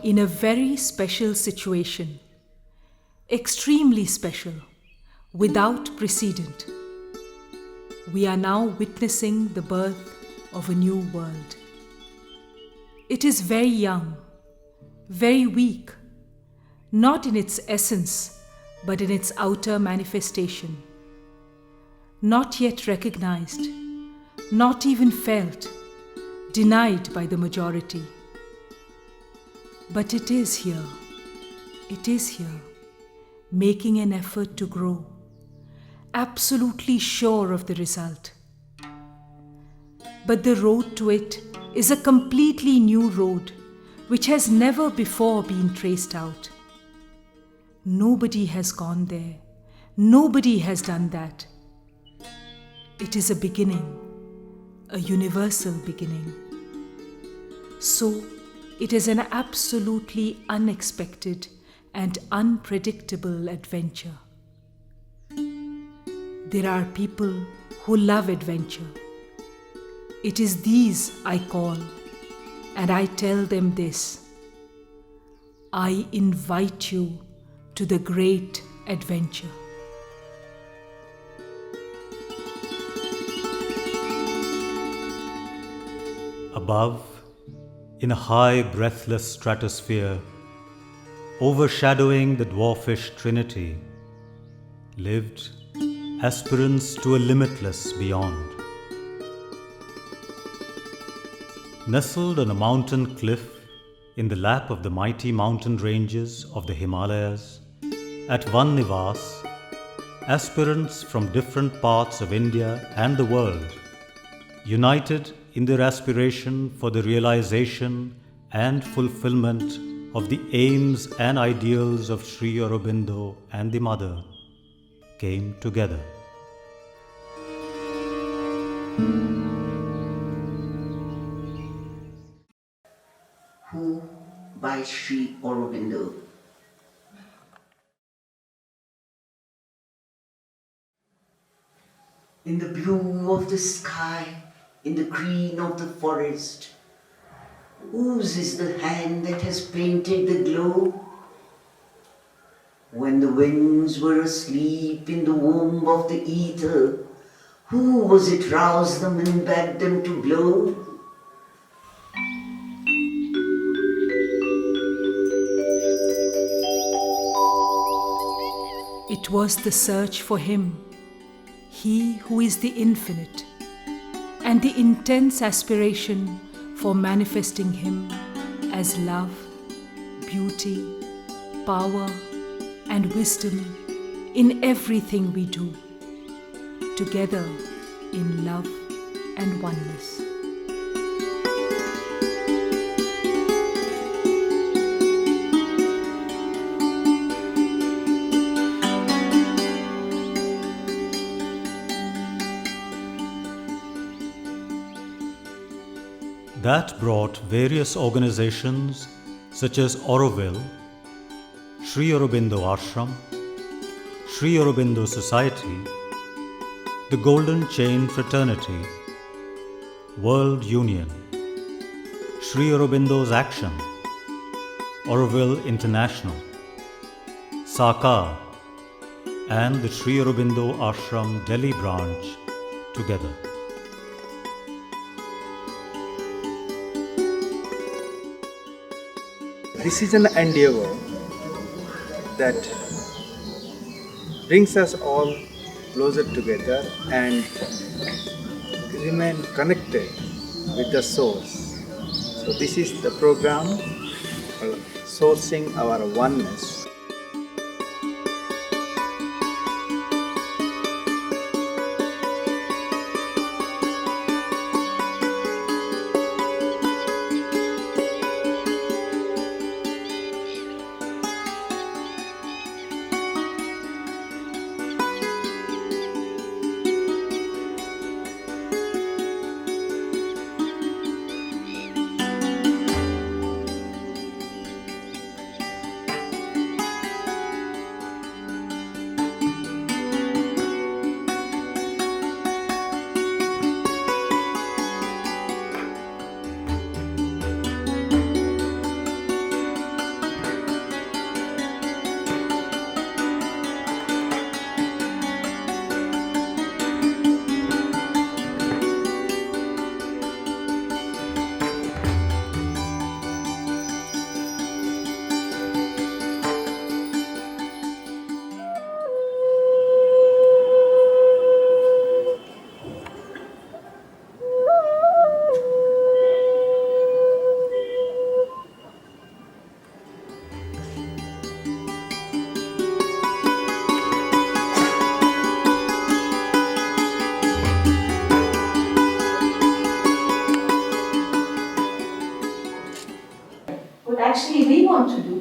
in a very special situation, extremely special, without precedent. We are now witnessing the birth of a new world. It is very young, very weak, not in its essence, but in its outer manifestation. Not yet recognized, not even felt, denied by the majority. But it is here, making an effort to grow, absolutely sure of the result. But the road to it is a completely new road, which has never before been traced out. Nobody has gone there. Nobody has done that. It is a beginning, a universal beginning. So, it is an absolutely unexpected and unpredictable adventure. There are people who love adventure. It is these I call, and I tell them this: I invite you to the great adventure. Above, in a high breathless stratosphere, overshadowing the dwarfish trinity, lived aspirants to a limitless beyond. Nestled on a mountain cliff in the lap of the mighty mountain ranges of the Himalayas, at one Nivas, aspirants from different parts of India and the world, united in their aspiration for the realization and fulfilment of the aims and ideals of Sri Aurobindo and the Mother, came together. Who by Sri Aurobindo. In the blue of the sky, in the green of the forest, whose is the hand that has painted the globe? When the winds were asleep in the womb of the ether, who was it roused them and bade them to blow? It was the search for Him, He who is the infinite, and the intense aspiration for manifesting Him as love, beauty, power, and wisdom in everything we do, together in love and oneness. That brought various organizations such as Auroville, Sri Aurobindo Ashram, Sri Aurobindo Society, the Golden Chain Fraternity, World Union, Sri Aurobindo's Action, Auroville International, SACAR, and the Sri Aurobindo Ashram Delhi branch together. This is an endeavor that brings us all closer together and remain connected with the source. So this is the program Sourcing Our Oneness.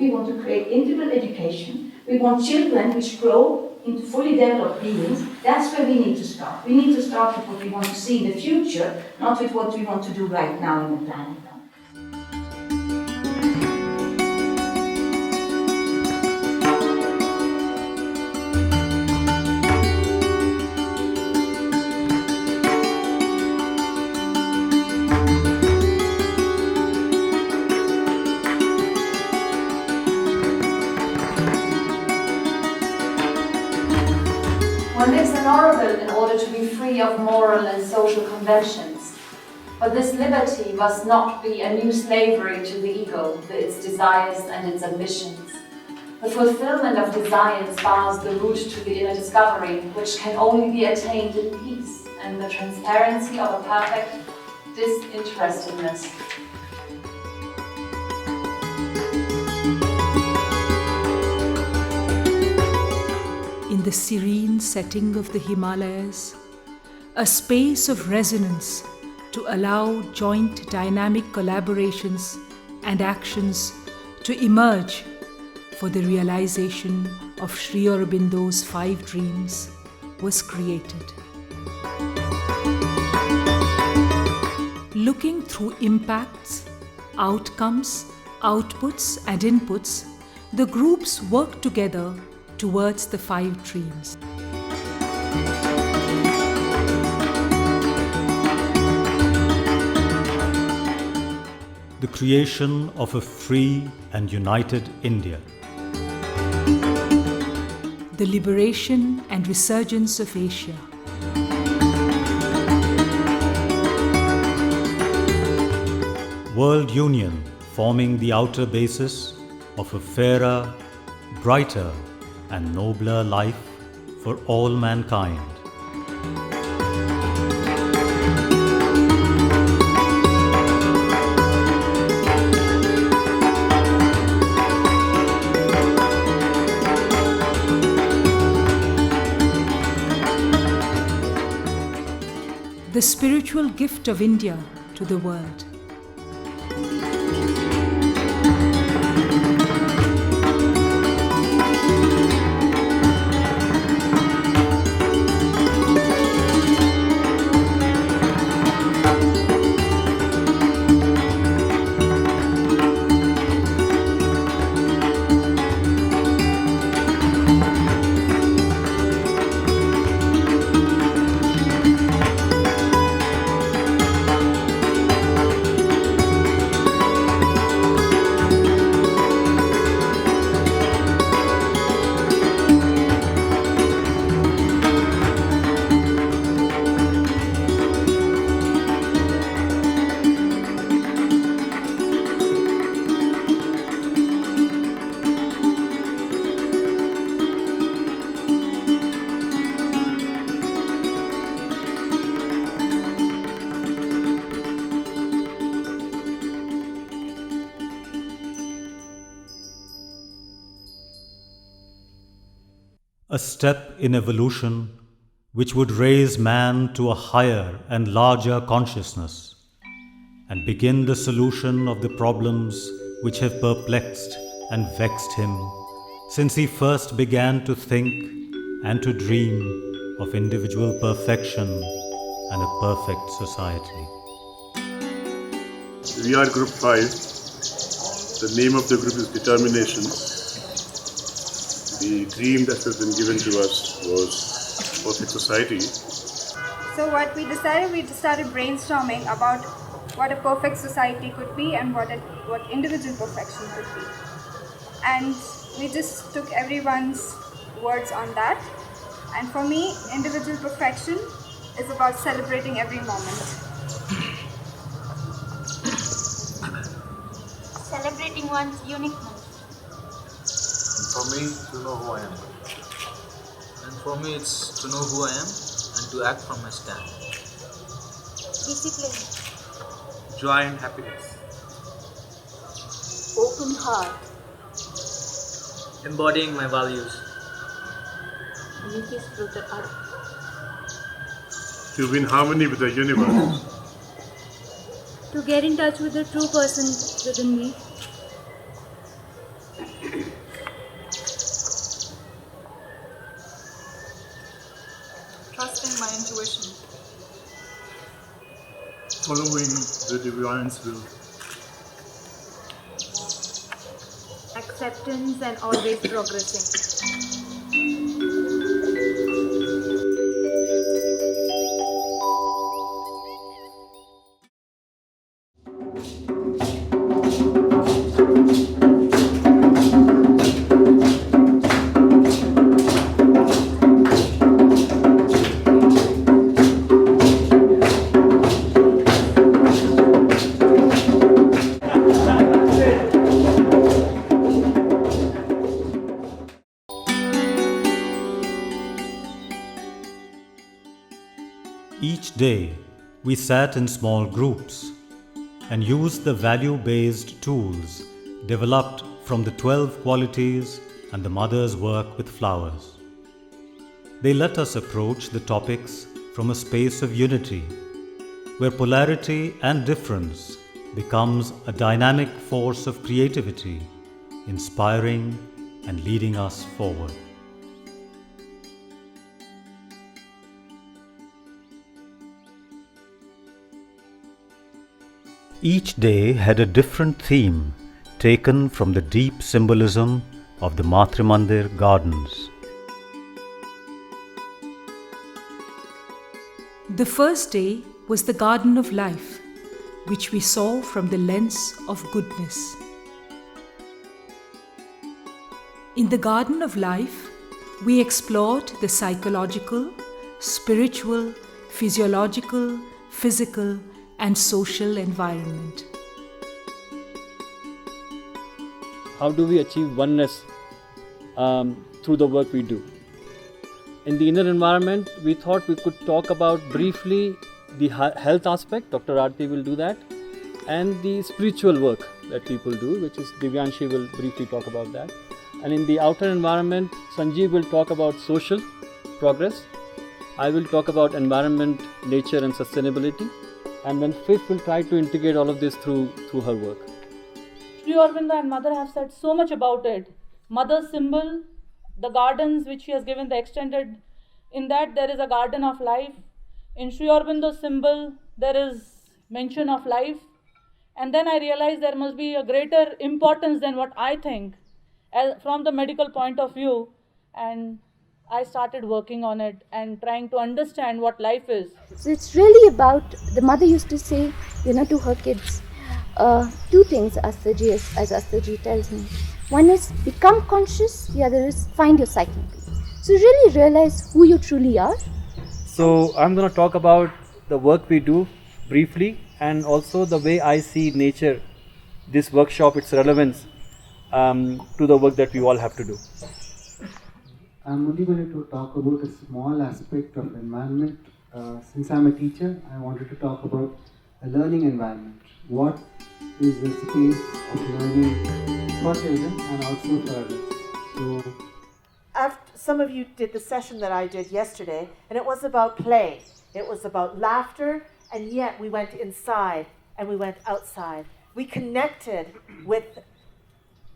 We want to create integral education. We want children which grow into fully developed beings. That's where we need to start. We need to start with what we want to see in the future, not with what we want to do right now in the planet. One lives in Auroville in order to be free of moral and social conventions. But this liberty must not be a new slavery to the ego, with its desires and its ambitions. The fulfillment of desires bars the route to the inner discovery, which can only be attained in peace and the transparency of a perfect disinterestedness. In the serene setting of the Himalayas, a space of resonance to allow joint dynamic collaborations and actions to emerge for the realization of Sri Aurobindo's 5 dreams was created. Looking through impacts, outcomes, outputs and inputs, the groups work together towards the 5 dreams. The creation of a free and united India. The liberation and resurgence of Asia. World union forming the outer basis of a fairer, brighter and nobler life for all mankind. The spiritual gift of India to the world. A step in evolution which would raise man to a higher and larger consciousness and begin the solution of the problems which have perplexed and vexed him since he first began to think and to dream of individual perfection and a perfect society. We are Group 5. The name of the group is Determination. The dream that has been given to us was perfect society. So what we decided, we started brainstorming about what a perfect society could be and what individual perfection could be. And we just took everyone's words on that. And for me, individual perfection is about celebrating every moment. Celebrating one's uniqueness. For me, to know who I am. And for me, it's to know who I am and to act from my stand. Discipline. Joy and happiness. Open heart. Embodying my values. Unity through the earth. To be in harmony with the universe. To get in touch with the true person within me. trusting my intuition. Following the divine's will. Acceptance and always progressing. Each day, we sat in small groups and used the value-based tools developed from the 12 qualities and the Mother's work with flowers. They let us approach the topics from a space of unity, where polarity and difference becomes a dynamic force of creativity, inspiring and leading us forward. Each day had a different theme taken from the deep symbolism of the Matrimandir gardens. The first day was the Garden of Life, which we saw from the lens of goodness. In the Garden of Life, we explored the psychological, spiritual, physiological, physical, and social environment. How do we achieve oneness through the work we do? In the inner environment, we thought we could talk about briefly the health aspect, Dr. Aarti will do that, and the spiritual work that people do, which is Divyanshi will briefly talk about that. And in the outer environment, Sanjeev will talk about social progress. I will talk about environment, nature and sustainability. And then Fifth will try to integrate all of this through her work. Sri Aurobindo and Mother have said so much about it. Mother's symbol, the gardens which she has given the extended, in that there is a garden of life. In Sri Aurobindo's symbol, there is mention of life. And then I realized there must be a greater importance than what I think from the medical point of view. And I started working on it and trying to understand what life is. So it's really about, the mother used to say, to her kids, two things, Astaji, as Astaji tells me. One is become conscious, the other is find your psychic peace. So really realize who you truly are. So I'm going to talk about the work we do briefly and also the way I see nature, this workshop, its relevance to the work that we all have to do. I'm only going to talk about a small aspect of environment. Since I'm a teacher, I wanted to talk about a learning environment. What is the space of learning for children and also for adults? So, some of you did the session that I did yesterday, and it was about play. It was about laughter, and yet we went inside and we went outside. We connected with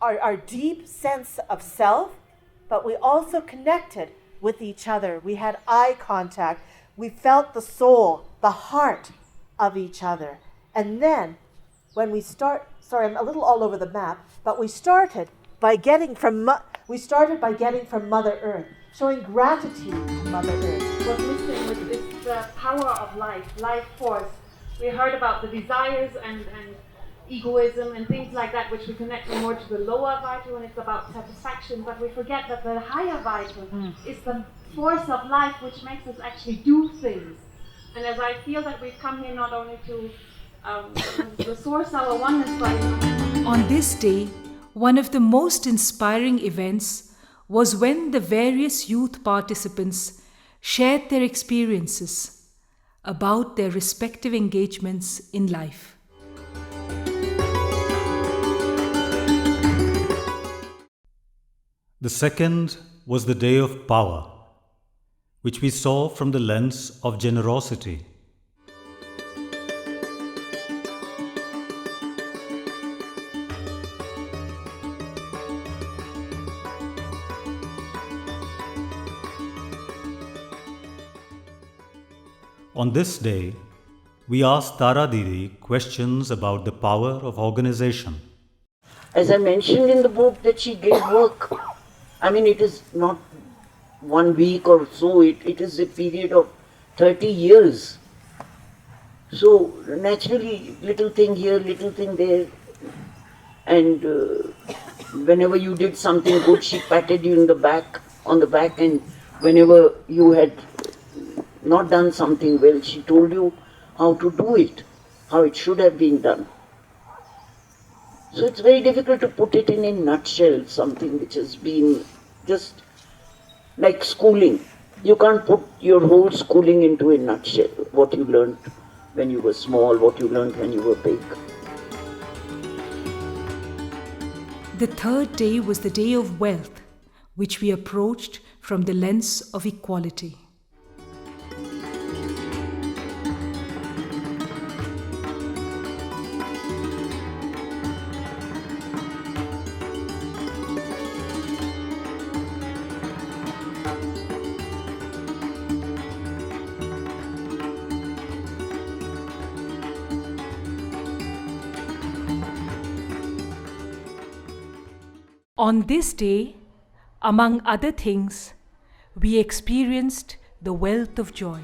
our deep sense of self, but we also connected with each other. We had eye contact. We felt the soul, the heart of each other. And then when we I'm a little all over the map, but we started by getting from Mother Earth, showing gratitude to Mother Earth. Was listening with the power of life force. We heard about the desires and egoism and things like that, which we connect more to the lower vital, and it's about satisfaction, but we forget that the higher vital is the force of life which makes us actually do things. And as I feel that we've come here not only to source our oneness, but on this day, one of the most inspiring events was when the various youth participants shared their experiences about their respective engagements in life. The second was the day of power, which we saw from the lens of generosity. On this day, we asked Tara Didi questions about the power of organization. As I mentioned in the book, that she gave work. I mean, it is not 1 week or so, it is a period of 30 years. So naturally, little thing here, little thing there. And whenever you did something good, she patted you on the back, and whenever you had not done something well, she told you how to do it, how it should have been done. So it's very difficult to put it in a nutshell, something which has been just like schooling. You can't put your whole schooling into a nutshell, what you learned when you were small, what you learned when you were big. The third day was the day of wealth, which we approached from the lens of equality. On this day, among other things, we experienced the wealth of joy.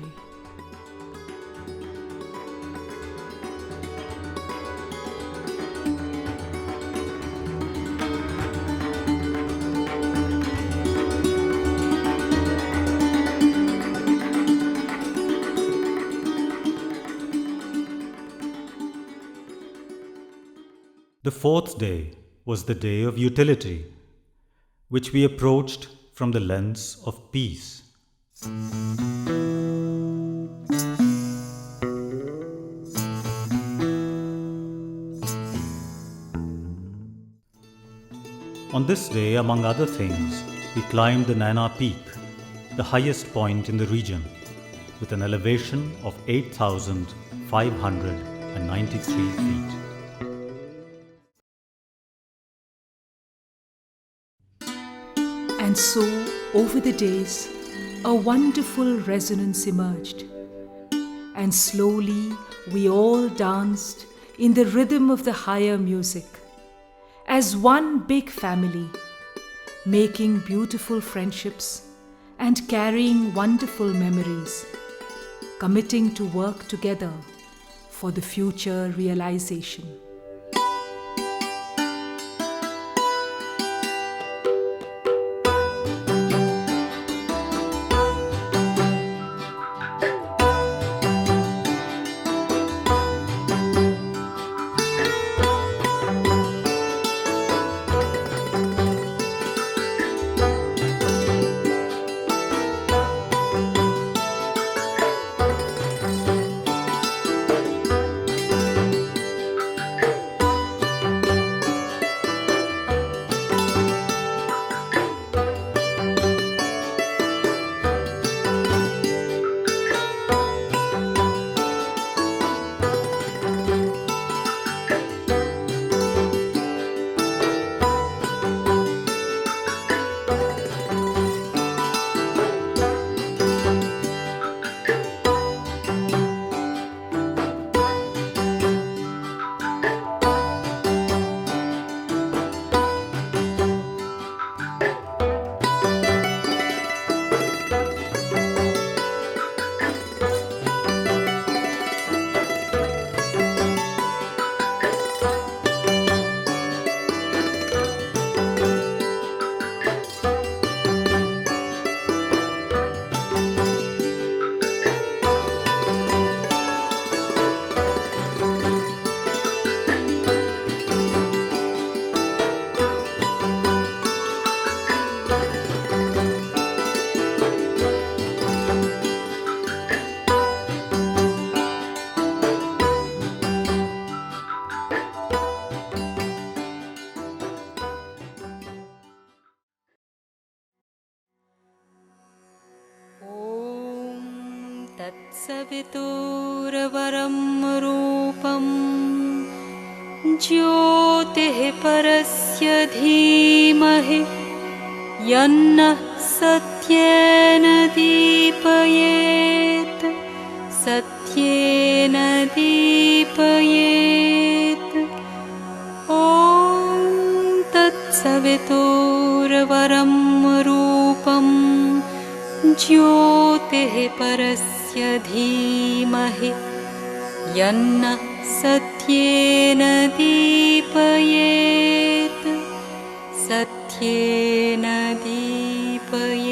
The fourth day was the day of utility, which we approached from the lens of peace. On this day, among other things, we climbed the Naina Peak, the highest point in the region, with an elevation of 8,593 feet. And so, over the days, a wonderful resonance emerged. And slowly, we all danced in the rhythm of the higher music, as one big family, making beautiful friendships and carrying wonderful memories, committing to work together for the future realization. तत्सवितुरवरं रूपं ज्योतिः परस्य धीमहि यन्नः सत्येन दीपयेत् सत्येन दीपयेत् ॐ तत्सवितुर्वरं रूपं ज्योतिः परस्य धीमहि यन्नः सत्येन दीपयेत् सत्येन दीपयेत्